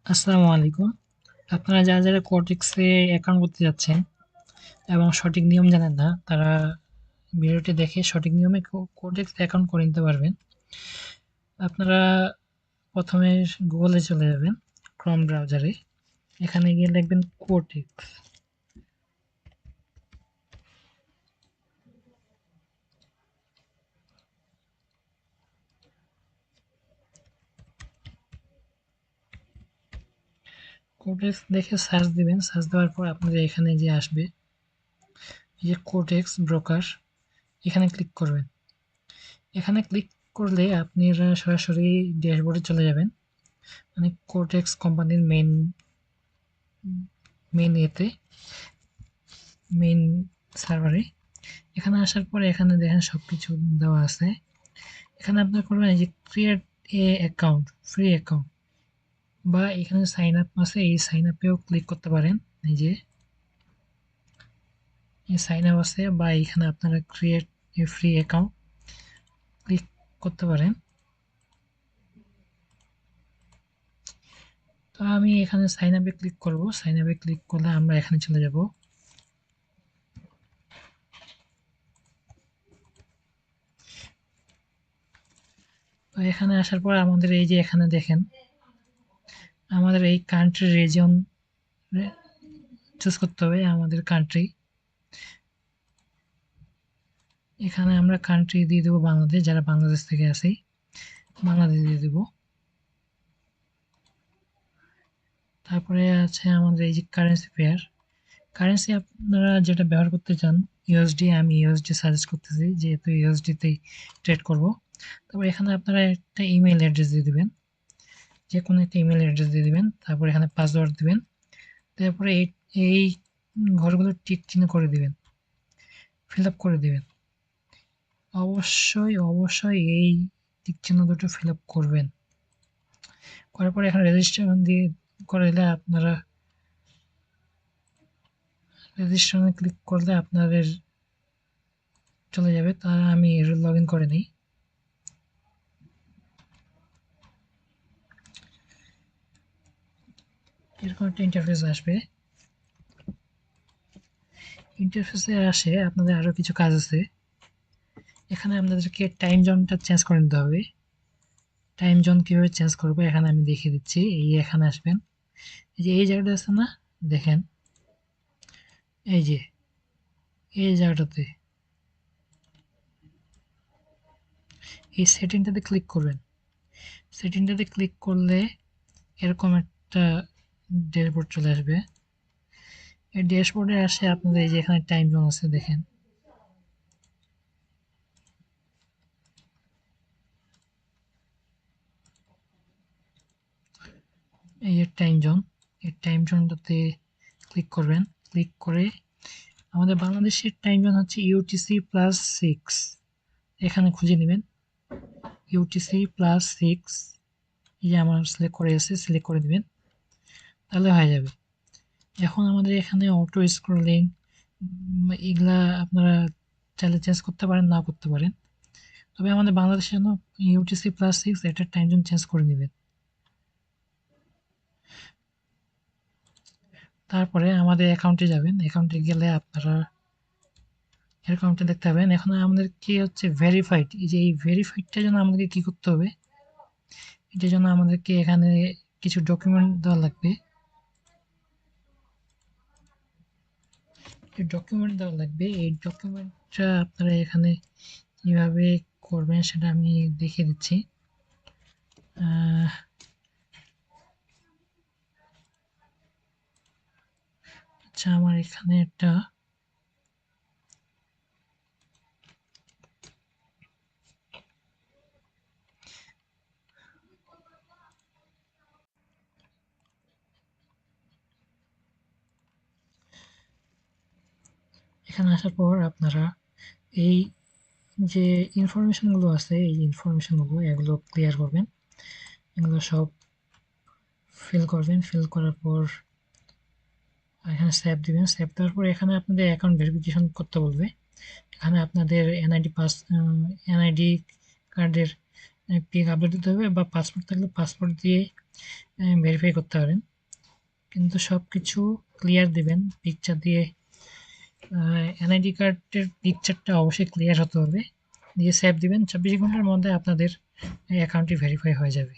আসসালামু আলাইকুম। আপনারা যারা কোর্টেক্সে অ্যাকাউন্ট করতে যাচ্ছেন এবং সঠিক নিয়ম জানেন না, তারা ভিডিওটি দেখে সঠিক নিয়মে কোর্টেক্স অ্যাকাউন্ট করে নিতে পারবেন। আপনারা প্রথমে গুগলে চলে যাবেন, ক্রোম ব্রাউজারে। এখানে গিয়ে লিখবেন কোর্টেক্স। কোর্টেক্স দেখে সার্চ দিবেন। সার্চ দেওয়ার পর আপনাদের এখানে যে আসবে, এই যে কোর্টেক্স ব্রোকার, এখানে ক্লিক করবেন। এখানে ক্লিক করলে আপনারা সরাসরি ড্যাশবোর্ডে চলে যাবেন, মানে কোর্টেক্স কোম্পানির মেইন মেইন এতে মেইন সার্ভারে। এখানে আসার পরে এখানে দেখেন সবকিছু দেওয়া আছে। এখানে আপনার করবেন এই যে create a account, free account, বা এখানে সাইন আপ আছে, এই সাইন আপেও ক্লিক করতে পারেন। এই যে এই সাইন আপ আছে, বা এখানে আপনারা create a free account click করতে পারেন। তো আমি এখানে সাইন আপে ক্লিক করব। সাইন আপে ক্লিক করলে আমরা এখানে চলে যাব। তো এখানে আসার পর আমাদের এই যে এখানে দেখেন আমাদের এই কান্ট্রি রিজন চুজ করতে হবে, আমাদের কান্ট্রি। এখানে আমরা কান্ট্রি দিয়ে দেবো বাংলাদেশ, যারা বাংলাদেশ থেকে আছি বাংলাদেশ দিয়ে দেবো। তারপরে আছে আমাদের এই যে কারেন্সি পেয়ার। কারেন্সি আপনারা যেটা ব্যবহার করতে চান, ইউএসডি, আমি ইউএসডি সাজেস্ট করতেছি যেহেতু ইউএসডিতেই ট্রেড করব। তারপর এখানে আপনারা একটা ইমেল অ্যাড্রেস দিয়ে দিবেন, যে কোনো একটা ইমেল অ্যাড্রেস দিয়ে দিবেন। তারপর এখানে পাসওয়ার্ড দিবেন। তারপরে এই ঘরগুলো টিক চিহ্ন করে দিবেন, ফিল আপ করে দিবেন। অবশ্যই এই টিক চিহ্ন দুটো ফিল আপ করবেন। করার পরে এখানে রেজিস্ট্রেশন দিয়ে করে দিলে আপনারা রেজিস্ট্রেশনে ক্লিক করলে আপনাদের চলে যাবে। তার আমি লগ ইন করে নিই। এরকম একটা ইন্টারফেস আসবে। ইন্টারফেসে আসে আপনাদের আরও কিছু কাজ আছে। এখানে আপনাদেরকে টাইম জোনটা চেঞ্জ করে নিতে হবে। টাইম জোন কীভাবে চেঞ্জ করবো এখানে আমি দেখিয়ে দিচ্ছি। এই এখানে আসবেন, এই যে এই জায়গাটা আছে না, দেখেন এই যে এই জায়গাটাতে এই সেটিংটাতে ক্লিক করবেন। সেটিংটাতে ক্লিক করলে এরকম একটা ড্যাশবোর্ড চলে আসবে। এই ড্যাশবোর্ডে আসে আপনাদের এই যে এখানে টাইম জোন আছে, দেখেন এই যে টাইম জোন। এই টাইম জোনটাতে ক্লিক করবেন। ক্লিক করে আমাদের বাংলাদেশের টাইম জোন হচ্ছে UTC+6, এখানে খুঁজে নেবেন UTC+6। এই যে আমার সিলেক্ট করে আছে, সিলেক্ট করে দিবেন, তাহলে হয়ে যাবে। এখন আমাদের এখানে অটো স্ক্রলিং এগুলা আপনারা চাইলে চেঞ্জ করতে পারেন, না করতে পারেন। তবে আমাদের বাংলাদেশের জন্য UTC+6 এটার টাইম জোন চেঞ্জ করে নেবেন। তারপরে আমাদের অ্যাকাউন্টে যাবেন। অ্যাকাউন্টে গেলে আপনারা অ্যাকাউন্টে দেখতে পাবেন। এখন আমাদের কি হচ্ছে ভেরিফাইড, এই যে এই ভেরিফাইডটার জন্য আমাদেরকে কি করতে হবে, এটার জন্য আমাদেরকে এখানে কিছু ডকুমেন্ট দেওয়া লাগবে। এই ডকুমেন্ট দেওয়া লাগবে। এই ডকুমেন্টটা আপনারা এখানে কিভাবে করবেন সেটা আমি দেখিয়ে দিচ্ছি। আচ্ছা, আমার এখানে একটা এখানে আসার পর আপনারা এই যে ইনফরমেশনগুলো আছে, এই ইনফরমেশনগুলো এগুলো ক্লিয়ার করবেন। এগুলো সব ফিল করবেন। ফিল করার পর এখানে সেভ দিবেন। সেভ দেওয়ার পর এখানে আপনাদের অ্যাকাউন্ট ভেরিফিকেশন করতে বলবে। এখানে আপনাদের এনআইডি কার্ডের পিক আপলোড দিতে হবে, বা পাসপোর্ট থাকলে পাসপোর্ট দিয়ে ভেরিফাই করতে পারেন। কিন্তু সব কিছু ক্লিয়ার দিবেন পিকচার দিয়ে। এনআইডি কার্ডের পিকচারটা অবশ্যই ক্লিয়ার হতে হবে, দিয়ে সেভ দিবেন। 24 ঘন্টার মধ্যে আপনাদের অ্যাকাউন্টটি ভেরিফাই হয়ে যাবে।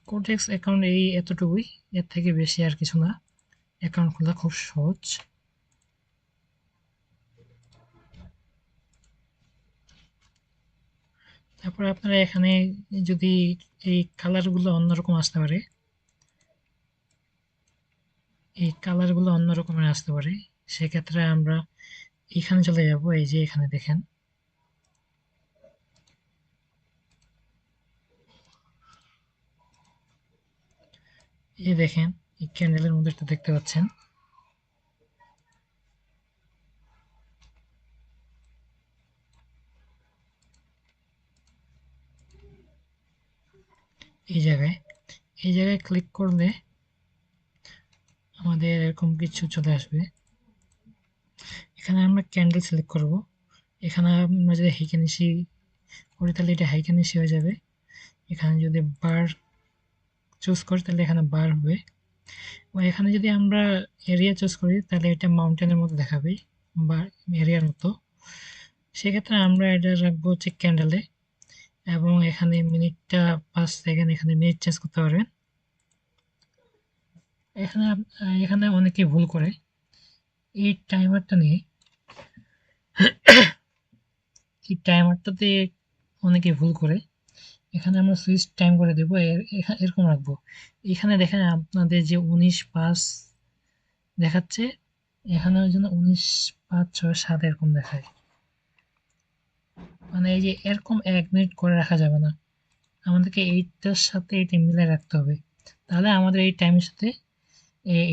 কোডেক্স অ্যাকাউন্ট এই এতটুকুই, এর থেকে বেশি আর কিছু না। অ্যাকাউন্ট খোলা খুব সহজ। তারপরে আপনারা এখানে যদি এই কালারগুলো অন্যরকম আসতে পারে, এই কালারগুলো অন্য রকমের আসতে পারে, সেক্ষেত্রে আমরা এখানে চলে যাব। এই যে এখানে দেখেন, এই দেখেন এই ক্যান্ডেলের মধ্যে একটা দেখতে পাচ্ছেন, এই জায়গায় ক্লিক করলে আমাদের এরকম কিছু চলে আসবে। এখানে আমরা ক্যান্ডেল সিলেক্ট করব। এখানে আমরা যদি হাইকেনেসি করি তাহলে এটা হাইকেনেসি হয়ে যাবে। এখানে যদি বার চুজ করি তাহলে এখানে বার হবে। এবং এখানে যদি আমরা এরিয়া চুজ করি তাহলে এটা মাউন্টেনের মতো দেখাবে বা এরিয়ার মতো। সেক্ষেত্রে আমরা এটা রাখবো হচ্ছে ক্যান্ডেলে, এবং এখানে মিনিটটা 5 সেকেন্ড, এখানে মিনিট চেঞ্জ করতে পারবেন। এখানে অনেকে ভুল করে এই টাইমারটা নিয়ে, এই টাইমারটাতে অনেকে ভুল করে। এখানে আমরা সুইচ টাইম করে দেবো, এরকম রাখবো। এখানে দেখেন আপনাদের যে 19/5 দেখাচ্ছে, এখানে ওই জন্য 19/5/6/7 এরকম দেখায়। মানে এই যে এরকম 1 মিনিট করে রাখা যাবে না, আমাদেরকে এইটার সাথে এটা মিলে রাখতে হবে, তাহলে আমাদের এই টাইমের সাথে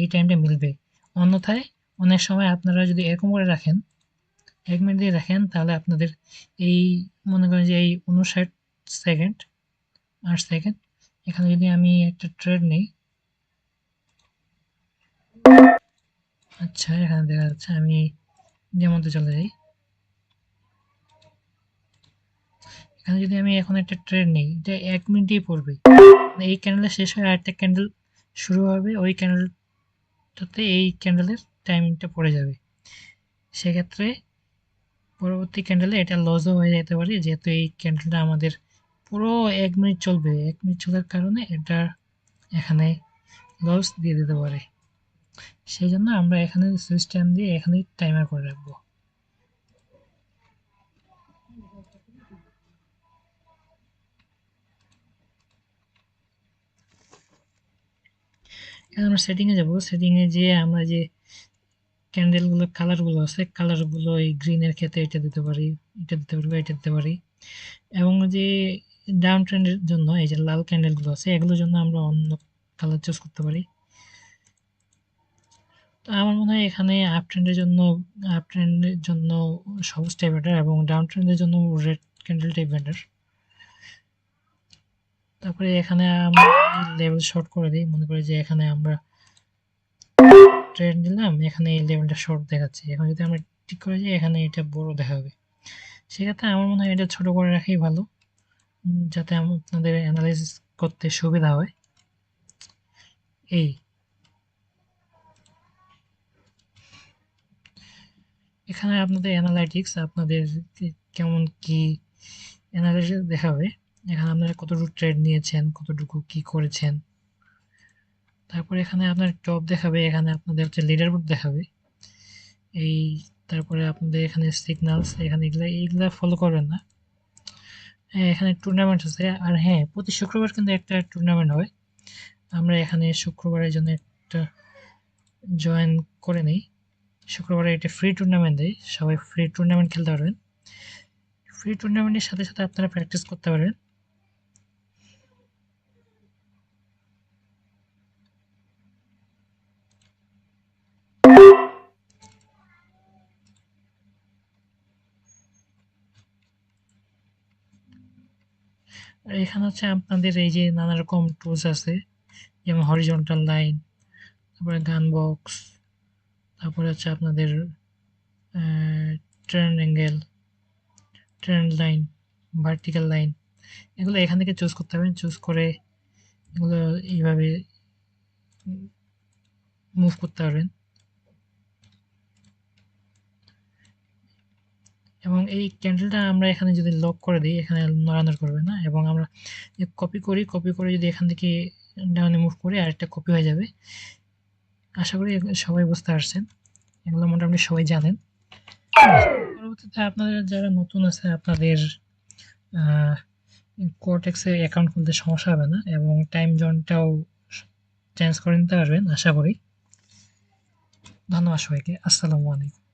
এই টাইমটা মিলবে। অন্যথায় অনেক সময় আপনারা যদি এরকম করে রাখেন, 1 মিনিট দিয়ে রাখেন, তাহলে আপনাদের এই মনে করেন যে এই 59 সেকেন্ড, 8 সেকেন্ড, এখানে যদি আমি একটা ট্রেড নিই, আচ্ছা এখানে দেখা যাচ্ছে, আমি ডেমোতে চলে যাই। এখানে যদি আমি এখন একটা ট্রেড নিই, এটা 1 মিনিটেই পড়বে। মানে এই ক্যান্ডেল শেষ হয়ে আরেকটা ক্যান্ডেল শুরু হবে, ওই ক্যান্ডেলটাতে এই ক্যান্ডেলের টাইমিংটা পড়ে যাবে। সেক্ষেত্রে পরবর্তী ক্যান্ডেলে এটা লসও হয়ে যেতে পারে, যেহেতু এই ক্যান্ডেলটা আমাদের পুরো 1 মিনিট চলবে। 1 মিনিট চলার কারণে এটা এখানে লস দিয়ে দিতে পারে। সেই জন্য আমরা এখানে সুইচ টাইম দিয়ে এখানে টাইমার করে রাখবো। এখানে আমরা সেটিংয়ে যাব। সেটিংয়ে যেয়ে আমরা যে ক্যান্ডেলগুলো কালারগুলো আছে, কালারগুলো এই গ্রিনের ক্ষেত্রে এটা দিতে পারি, এটা দিতে পারি, এটা দিতে পারি। এবং যে ডাউন ট্রেন্ডের জন্য এই যে লাল ক্যান্ডেলগুলো আছে, এগুলোর জন্য আমরা অন্য কালার চুজ করতে পারি। তো আমার মনে হয় এখানে আপ ট্রেন্ডের জন্য সবুজটাই বেটার, এবং ডাউন ট্রেন্ডের জন্য রেড ক্যান্ডেলটাই বেটার। তারপরে এখানে আমরা লেভেল শর্ট করে দিই। মনে করি যে এখানে আমরা ট্রেন্ড দিলাম, এখানে এই লেভেলটা শর্ট দেখাচ্ছে। এখন যদি আমরা ঠিক করে যাই, এখানে এটা বড় দেখাবে। সেক্ষেত্রে আমার মনে হয় এটা ছোট করে রাখাই ভালো, যাতে আপনাদের অ্যানালাইসিস করতে সুবিধা হয়। এই এখানে আপনাদের অ্যানালাইটিক্স, আপনাদের কেমন কি অ্যানালাইসিস দেখাবে। এখানে আপনারা কতটুকু ট্রেড নিয়েছেন, কতটুকু কি করেছেন। তারপরে এখানে আপনার টপ দেখাবে, এখানে আপনাদের হচ্ছে লিডার বোর্ড দেখাবে। এই তারপরে আপনাদের এখানে সিগনালস, এখানে এইগুলা ফলো করবেন না। হ্যাঁ, এখানে টুর্নামেন্ট আছে। আর হ্যাঁ, প্রতি শুক্রবার কিন্তু একটা টুর্নামেন্ট হয়। আমরা এখানে শুক্রবারের জন্য একটা জয়েন করে নিই। শুক্রবারে এটা ফ্রি টুর্নামেন্ট দেয়, সবাই ফ্রি টুর্নামেন্ট খেলতে পারবেন। ফ্রি টুর্নামেন্টের সাথে সাথে আপনারা প্র্যাকটিস করতে পারবেন। আর এখানে হচ্ছে আপনাদের এই যে নানা রকম টুলস আছে, যেমন হরিজন্টাল লাইন, তারপরে গান বক্স, তারপরে হচ্ছে আপনাদের trend angle, trend line, vertical line, এগুলো এখান থেকে চুজ করতে হবে। চুজ করে এগুলো এইভাবে মুভ করতে পারবেন। এবং এই ক্যান্ডেলটা আমরা এখানে যদি লক করে দিই, এখানে নড়ানড় করবে না। এবং আমরা কপি করে যদি এখান থেকে ডাউনে মুভ করি, আরেকটা কপি হয়ে যাবে। আশা করি সবাই বুঝতে পারছেন, এগুলো মোটামুটি সবাই জানেন। পরবর্তীতে আপনাদের যারা নতুন আছে, আপনাদের কোর্টেক্সে অ্যাকাউন্ট খুলতে সমস্যা হবে না, এবং টাইম জোনটাও চেঞ্জ করে নিতে পারবেন আশা করি। ধন্যবাদ সবাইকে। আসসালামু আলাইকুম।